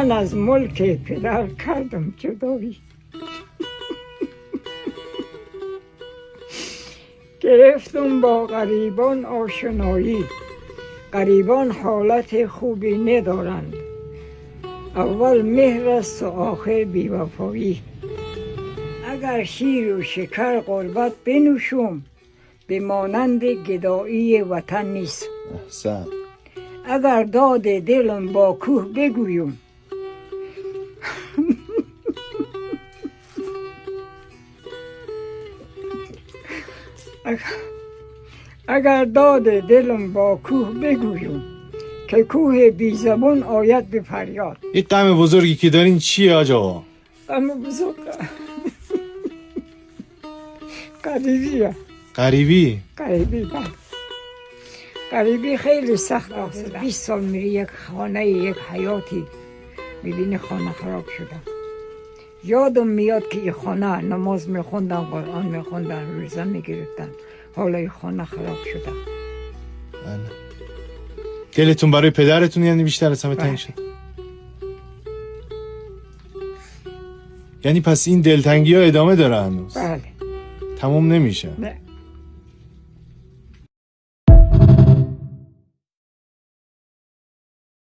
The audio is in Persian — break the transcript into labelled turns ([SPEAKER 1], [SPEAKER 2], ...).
[SPEAKER 1] من از ملک پدر کردم جدایی. گرفتم با غریبان آشنایی، غریبان حالت خوبی ندارند، اول مهر است و آخر بی‌وفایی. اگر شیر و شکر غربت بنوشم، به مانند گدایی وطن نیست.
[SPEAKER 2] احسن.
[SPEAKER 1] اگر داد دلم با کوه بگویم، اگر داد دلم با کوه بگویم، که کوه بی زبان آید به فریاد.
[SPEAKER 2] این غم بزرگی که دارین چیه آقا؟
[SPEAKER 1] غم بزرگ غریبیه.
[SPEAKER 2] غریبی؟
[SPEAKER 1] غریبی بله. غریبی خیلی سخت است. 20 سال میری یک خانه یک حیاتی میبینی خانه خراب شده. یادم میاد که این خانه نماز میخوندن، قرآن میخوندن، روزه میگرفتن، حالا این خانه خراب شده.
[SPEAKER 2] بله. دلتون برای پدرتون یعنی بیشتر از همه تنگ شد؟ یعنی پس این دلتنگی ها ادامه داره هنوز؟
[SPEAKER 1] بله.
[SPEAKER 2] تموم نمیشه؟
[SPEAKER 1] نه.